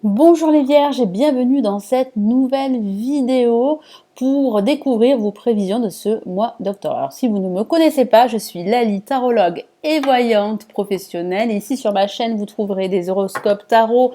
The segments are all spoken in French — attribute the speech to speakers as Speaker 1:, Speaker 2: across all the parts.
Speaker 1: Bonjour les vierges et bienvenue dans cette nouvelle vidéo pour découvrir vos prévisions de ce mois d'octobre. Alors si vous ne me connaissez pas, je suis Lali, tarologue et voyante professionnelle. Et ici sur ma chaîne, vous trouverez des horoscopes tarot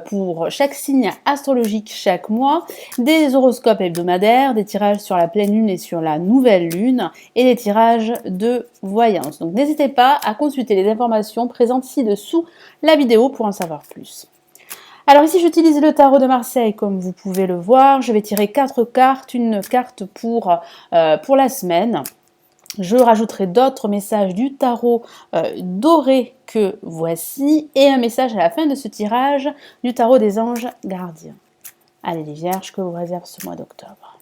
Speaker 1: pour chaque signe astrologique chaque mois, des horoscopes hebdomadaires, des tirages sur la pleine lune et sur la nouvelle lune et des tirages de voyance. Donc n'hésitez pas à consulter les informations présentes ci-dessous la vidéo pour en savoir plus. Alors ici, j'utilise le tarot de Marseille, comme vous pouvez le voir. Je vais tirer 4 cartes, une carte pour la semaine. Je rajouterai d'autres messages du tarot doré que voici et un message à la fin de ce tirage du tarot des anges gardiens. Allez les vierges, que vous réserve ce mois d'octobre.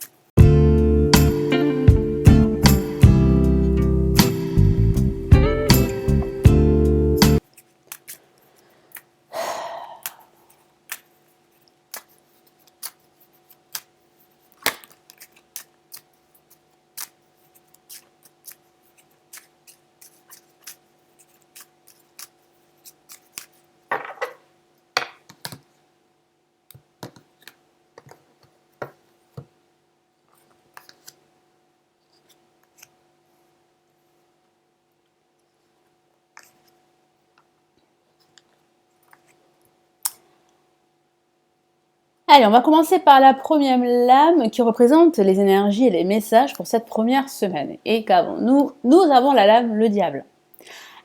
Speaker 1: Allez, on va commencer par la première lame qui représente les énergies et les messages pour cette première semaine. Et qu'avons-nous? Nous avons la lame le diable.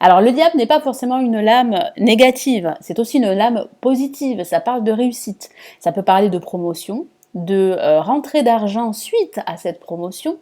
Speaker 1: Alors le diable n'est pas forcément une lame négative, c'est aussi une lame positive, ça parle de réussite, ça peut parler de promotion, de rentrée d'argent suite à cette promotion.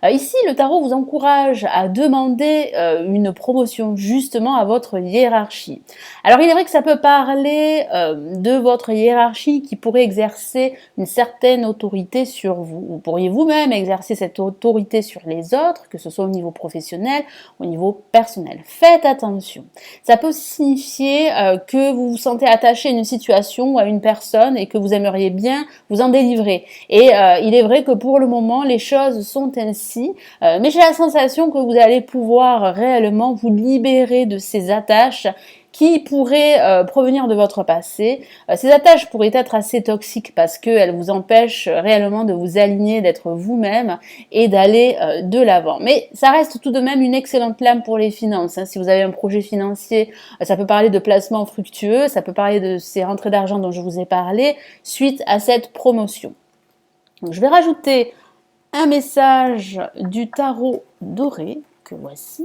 Speaker 1: Ici, le tarot vous encourage à demander une promotion justement à votre hiérarchie. Alors il est vrai que ça peut parler de votre hiérarchie qui pourrait exercer une certaine autorité sur vous. Vous pourriez vous-même exercer cette autorité sur les autres, que ce soit au niveau professionnel, au niveau personnel. Faites attention. Ça peut signifier que vous vous sentez attaché à une situation ou à une personne et que vous aimeriez bien vous en délivrer. Et il est vrai que pour le moment, les choses sont ainsi, mais j'ai la sensation que vous allez pouvoir réellement vous libérer de ces attaches qui pourraient provenir de votre passé. Ces attaches pourraient être assez toxiques parce qu'elles vous empêchent réellement de vous aligner, d'être vous-même et d'aller de l'avant. Mais ça reste tout de même une excellente lame pour les finances. Si vous avez un projet financier, ça peut parler de placements fructueux, ça peut parler de ces rentrées d'argent dont je vous ai parlé suite à cette promotion. Donc, je vais rajouter un message du tarot doré que voici.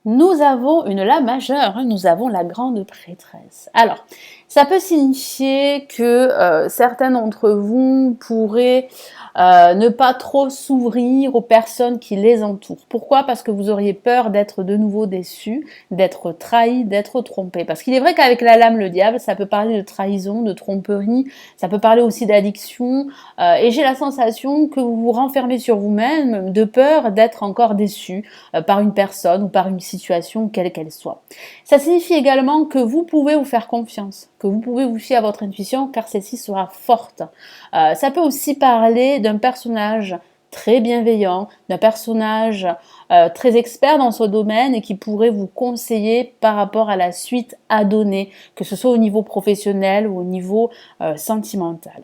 Speaker 1: Nous avons une lame majeure, nous avons la grande prêtresse. Alors, ça peut signifier que certains d'entre vous pourraient ne pas trop s'ouvrir aux personnes qui les entourent. Pourquoi? Parce que vous auriez peur d'être de nouveau déçu, d'être trahi, d'être trompé. Parce qu'il est vrai qu'avec la lame, le diable, ça peut parler de trahison, de tromperie, ça peut parler aussi d'addiction, et j'ai la sensation que vous vous renfermez sur vous-même de peur d'être encore déçu par une personne ou par une situation, quelle qu'elle soit. Ça signifie également que vous pouvez vous faire confiance, que vous pouvez vous fier à votre intuition car celle-ci sera forte. Ça peut aussi parler d'un personnage très bienveillant, d'un personnage très expert dans ce domaine et qui pourrait vous conseiller par rapport à la suite à donner, que ce soit au niveau professionnel ou au niveau sentimental.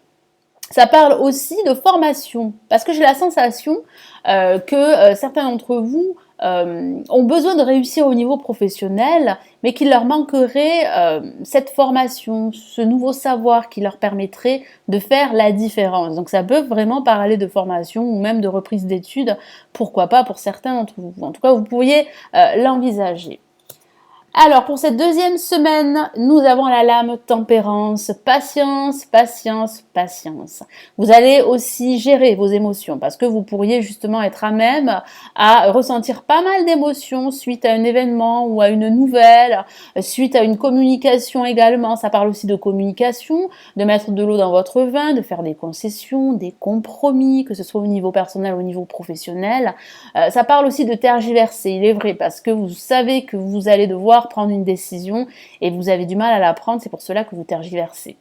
Speaker 1: Ça parle aussi de formation, parce que j'ai la sensation que certains d'entre vous ont besoin de réussir au niveau professionnel, mais qu'il leur manquerait cette formation, ce nouveau savoir qui leur permettrait de faire la différence. Donc ça peut vraiment parler de formation ou même de reprise d'études, pourquoi pas pour certains d'entre vous. En tout cas, vous pourriez l'envisager. Alors, pour cette deuxième semaine, nous avons la lame tempérance, patience, patience, patience. Vous allez aussi gérer vos émotions parce que vous pourriez justement être à même à ressentir pas mal d'émotions suite à un événement ou à une nouvelle, suite à une communication également. Ça parle aussi de communication, de mettre de l'eau dans votre vin, de faire des concessions, des compromis, que ce soit au niveau personnel ou au niveau professionnel. Ça parle aussi de tergiverser, il est vrai, parce que vous savez que vous allez devoir devoir prendre une décision et vous avez du mal à la prendre, c'est pour cela que vous tergiversez.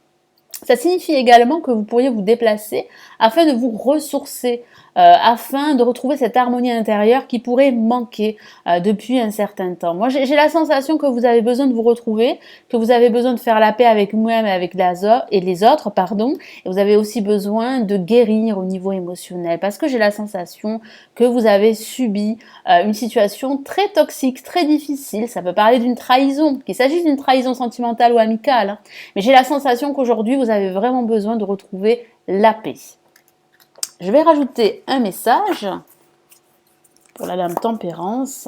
Speaker 1: Ça signifie également que vous pourriez vous déplacer afin de vous ressourcer, afin de retrouver cette harmonie intérieure qui pourrait manquer depuis un certain temps. Moi, j'ai la sensation que vous avez besoin de vous retrouver, que vous avez besoin de faire la paix avec vous-même et avec les autres, pardon, et vous avez aussi besoin de guérir au niveau émotionnel, parce que j'ai la sensation que vous avez subi une situation très toxique, très difficile. Ça peut parler d'une trahison, qu'il s'agisse d'une trahison sentimentale ou amicale, hein. Mais j'ai la sensation qu'aujourd'hui, vous avez vraiment besoin de retrouver la paix. Je vais rajouter un message pour la dame Tempérance.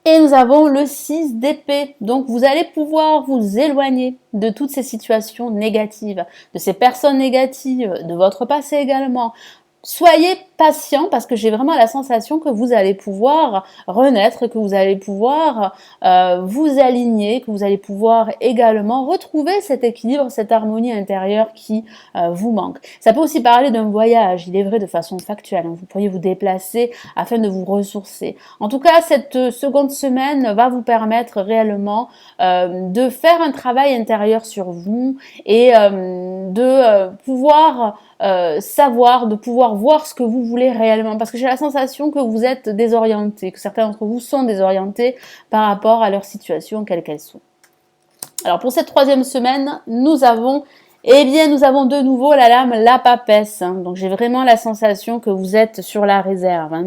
Speaker 1: Et nous avons le 6 d'épée. Donc vous allez pouvoir vous éloigner de toutes ces situations négatives, de ces personnes négatives, de votre passé également. Soyez patient parce que j'ai vraiment la sensation que vous allez pouvoir renaître, que vous allez pouvoir vous aligner, que vous allez pouvoir également retrouver cet équilibre, cette harmonie intérieure qui vous manque. Ça peut aussi parler d'un voyage, il est vrai de façon factuelle, hein. Vous pourriez vous déplacer afin de vous ressourcer. En tout cas, cette seconde semaine va vous permettre réellement de faire un travail intérieur sur vous et de pouvoir savoir, de pouvoir voir ce que vous voulez réellement, parce que j'ai la sensation que vous êtes désorienté, que certains d'entre vous sont désorientés par rapport à leur situation, quelle qu'elle soit. Alors pour cette troisième semaine, nous avons de nouveau la lame la papesse, hein. Donc j'ai vraiment la sensation que vous êtes sur la réserve, hein,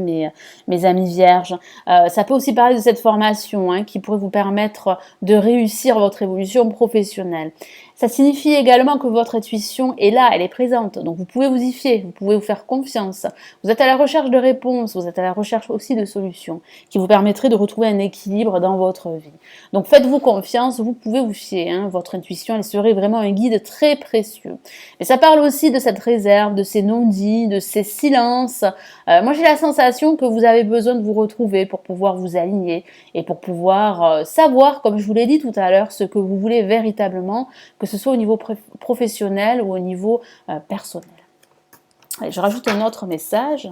Speaker 1: mes amis vierges. Ça peut aussi parler de cette formation, hein, qui pourrait vous permettre de réussir votre évolution professionnelle. Ça signifie également que votre intuition est là, elle est présente, donc vous pouvez vous y fier, vous pouvez vous faire confiance. Vous êtes à la recherche de réponses, vous êtes à la recherche aussi de solutions qui vous permettraient de retrouver un équilibre dans votre vie. Donc faites-vous confiance, vous pouvez vous fier, hein, votre intuition, elle serait vraiment un guide très précieux. Mais ça parle aussi de cette réserve, de ces non-dits, de ces silences. Moi j'ai la sensation que vous avez besoin de vous retrouver pour pouvoir vous aligner et pour pouvoir savoir, comme je vous l'ai dit tout à l'heure, ce que vous voulez véritablement, que ce soit au niveau professionnel ou au niveau personnel. Allez, je rajoute un autre message.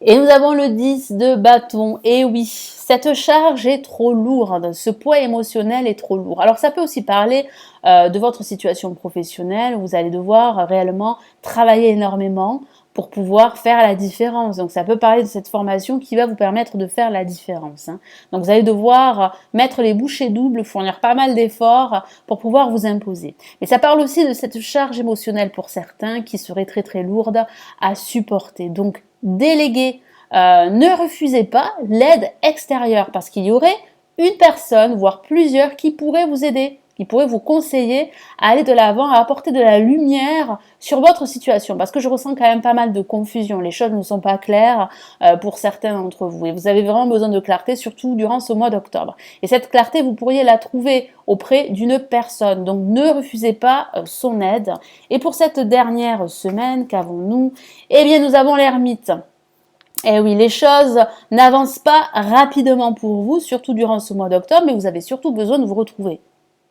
Speaker 1: Et nous avons le 10 de bâton. Et oui, cette charge est trop lourde, ce poids émotionnel est trop lourd. Alors ça peut aussi parler de votre situation professionnelle, où vous allez devoir réellement travailler énormément pour pouvoir faire la différence. Donc ça peut parler de cette formation qui va vous permettre de faire la différence, hein. Donc vous allez devoir mettre les bouchées doubles, fournir pas mal d'efforts pour pouvoir vous imposer. Mais ça parle aussi de cette charge émotionnelle pour certains qui serait très très lourde à supporter. Donc déléguer, ne refusez pas l'aide extérieure parce qu'il y aurait une personne, voire plusieurs, qui pourraient vous aider, qui pourraient vous conseiller à aller de l'avant, à apporter de la lumière sur votre situation, parce que je ressens quand même pas mal de confusion, les choses ne sont pas claires pour certains d'entre vous, et vous avez vraiment besoin de clarté, surtout durant ce mois d'octobre. Et cette clarté, vous pourriez la trouver auprès d'une personne, donc ne refusez pas son aide. Et pour cette dernière semaine, qu'avons-nous? Eh bien, nous avons l'ermite. Eh oui, les choses n'avancent pas rapidement pour vous, surtout durant ce mois d'octobre, mais vous avez surtout besoin de vous retrouver.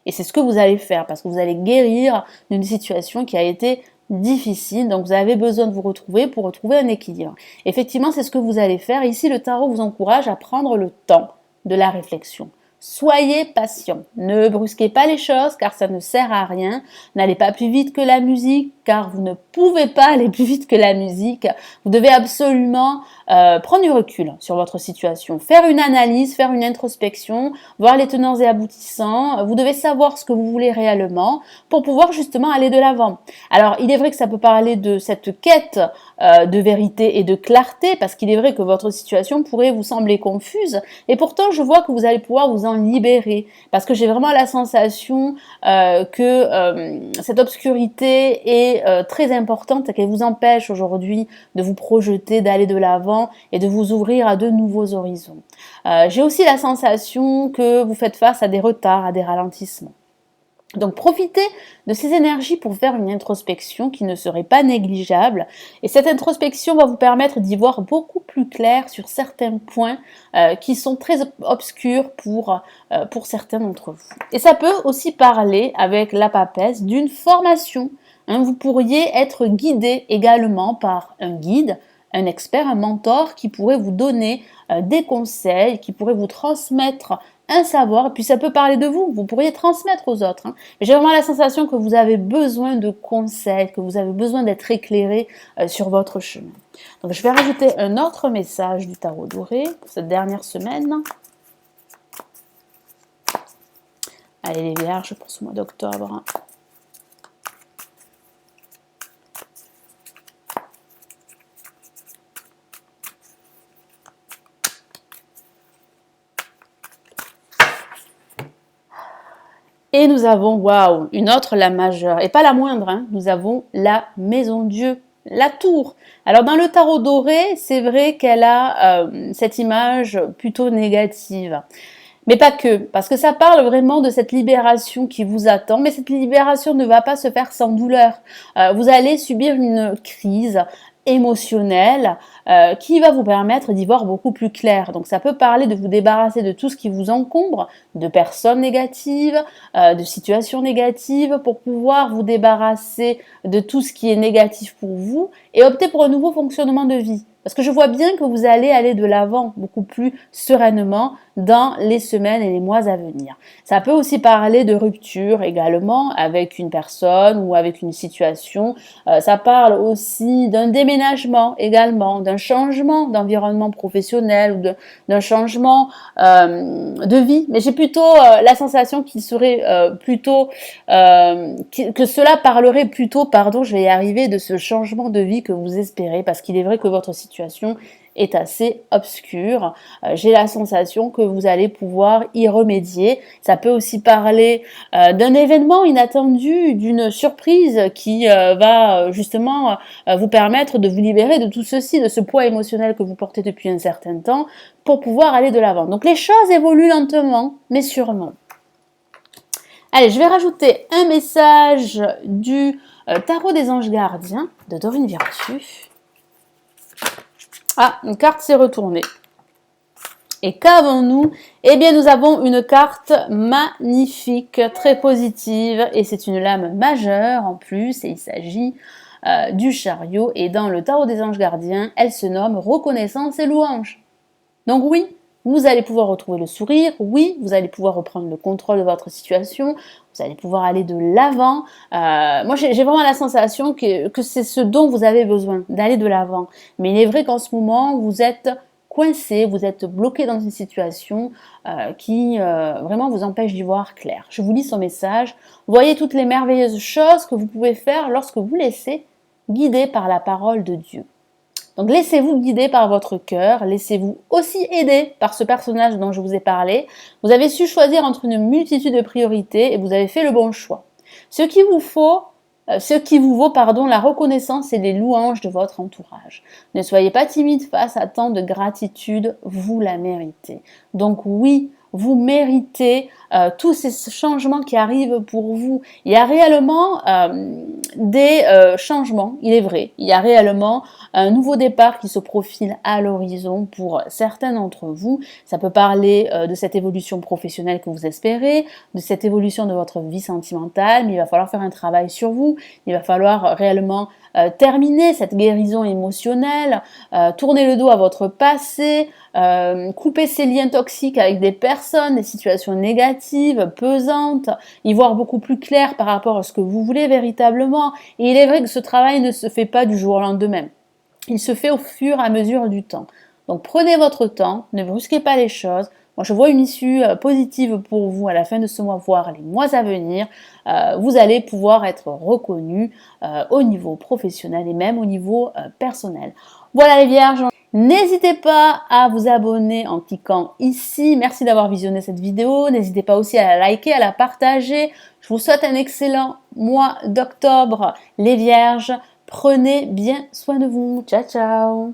Speaker 1: Et c'est ce que vous allez faire, parce que vous allez guérir d'une situation qui a été difficile, donc vous avez besoin de vous retrouver pour retrouver un équilibre. Effectivement, c'est ce que vous allez faire. Ici, le tarot vous encourage à prendre le temps de la réflexion. Soyez patient, ne brusquez pas les choses car ça ne sert à rien, n'allez pas plus vite que la musique car vous ne pouvez pas aller plus vite que la musique, vous devez absolument prendre du recul sur votre situation, faire une analyse, faire une introspection, voir les tenants et aboutissants, vous devez savoir ce que vous voulez réellement pour pouvoir justement aller de l'avant. Alors il est vrai que ça peut parler de cette quête de vérité et de clarté parce qu'il est vrai que votre situation pourrait vous sembler confuse et pourtant je vois que vous allez pouvoir vous en libérer parce que j'ai vraiment la sensation que cette obscurité est très importante et qu'elle vous empêche aujourd'hui de vous projeter, d'aller de l'avant et de vous ouvrir à de nouveaux horizons. J'ai aussi la sensation que vous faites face à des retards, à des ralentissements. Donc profitez de ces énergies pour faire une introspection qui ne serait pas négligeable. Et cette introspection va vous permettre d'y voir beaucoup plus clair sur certains points qui sont très obscurs pour certains d'entre vous. Et ça peut aussi parler avec la papesse d'une formation. Hein, vous pourriez être guidé également par un guide, un expert, un mentor qui pourrait vous donner des conseils, qui pourrait vous transmettre un savoir, et puis ça peut parler de vous, vous pourriez transmettre aux autres. Hein. J'ai vraiment la sensation que vous avez besoin de conseils, que vous avez besoin d'être éclairé sur votre chemin. Donc je vais rajouter un autre message du tarot doré pour cette dernière semaine. Allez les vierges pour ce mois d'octobre. Et nous avons, waouh, une autre, la majeure, et pas la moindre, hein, nous avons la maison Dieu, la tour. Alors dans le tarot doré, c'est vrai qu'elle a cette image plutôt négative. Mais pas que, parce que ça parle vraiment de cette libération qui vous attend, mais cette libération ne va pas se faire sans douleur. Vous allez subir une crise émotionnelle qui va vous permettre d'y voir beaucoup plus clair. Donc ça peut parler de vous débarrasser de tout ce qui vous encombre, de personnes négatives, de situations négatives, pour pouvoir vous débarrasser de tout ce qui est négatif pour vous et opter pour un nouveau fonctionnement de vie. Parce que je vois bien que vous allez aller de l'avant beaucoup plus sereinement dans les semaines et les mois à venir. Ça peut aussi parler de rupture également avec une personne ou avec une situation. Ça parle aussi d'un déménagement également, d'un changement d'environnement professionnel ou d'un changement de vie. Mais j'ai plutôt la sensation qu'il serait plutôt que cela parlerait plutôt, pardon, je vais y arriver, de ce changement de vie que vous espérez, parce qu'il est vrai que votre situation est assez obscure. J'ai la sensation que vous allez pouvoir y remédier. Ça peut aussi parler d'un événement inattendu, d'une surprise qui va justement vous permettre de vous libérer de tout ceci, de ce poids émotionnel que vous portez depuis un certain temps, pour pouvoir aller de l'avant. Donc les choses évoluent lentement, mais sûrement. Allez, je vais rajouter un message du tarot des anges gardiens de Dorine Virtue. Ah, une carte s'est retournée. Et qu'avons-nous? Eh bien, nous avons une carte magnifique, très positive, et c'est une lame majeure en plus, et il s'agit du chariot. Et dans le tarot des anges gardiens, elle se nomme reconnaissance et louange. Donc oui, vous allez pouvoir retrouver le sourire, oui, vous allez pouvoir reprendre le contrôle de votre situation, vous allez pouvoir aller de l'avant. Moi, j'ai vraiment la sensation que c'est ce dont vous avez besoin, d'aller de l'avant. Mais il est vrai qu'en ce moment, vous êtes coincé, vous êtes bloqué dans une situation qui vraiment vous empêche d'y voir clair. Je vous lis son message. Voyez toutes les merveilleuses choses que vous pouvez faire lorsque vous laissez guider par la parole de Dieu. Donc laissez-vous guider par votre cœur, laissez-vous aussi aider par ce personnage dont je vous ai parlé. Vous avez su choisir entre une multitude de priorités et vous avez fait le bon choix. Ce qui vous vaut la reconnaissance et les louanges de votre entourage. Ne soyez pas timide face à tant de gratitude, vous la méritez. Donc oui, vous méritez tous ces changements qui arrivent pour vous. Il y a réellement des changements, il est vrai. Il y a réellement un nouveau départ qui se profile à l'horizon pour certains d'entre vous. Ça peut parler de cette évolution professionnelle que vous espérez, de cette évolution de votre vie sentimentale, mais il va falloir faire un travail sur vous. Il va falloir réellement terminer cette guérison émotionnelle, tourner le dos à votre passé, couper ces liens toxiques avec des personnes, des situations négatives, pesantes, y voir beaucoup plus clair par rapport à ce que vous voulez véritablement. Et il est vrai que ce travail ne se fait pas du jour au lendemain. Il se fait au fur et à mesure du temps. Donc prenez votre temps, ne brusquez pas les choses. Moi, je vois une issue positive pour vous à la fin de ce mois, voire les mois à venir. Vous allez pouvoir être reconnu au niveau professionnel et même au niveau personnel. Voilà les vierges. N'hésitez pas à vous abonner en cliquant ici. Merci d'avoir visionné cette vidéo. N'hésitez pas aussi à la liker, à la partager. Je vous souhaite un excellent mois d'octobre, les vierges. Prenez bien soin de vous. Ciao, ciao.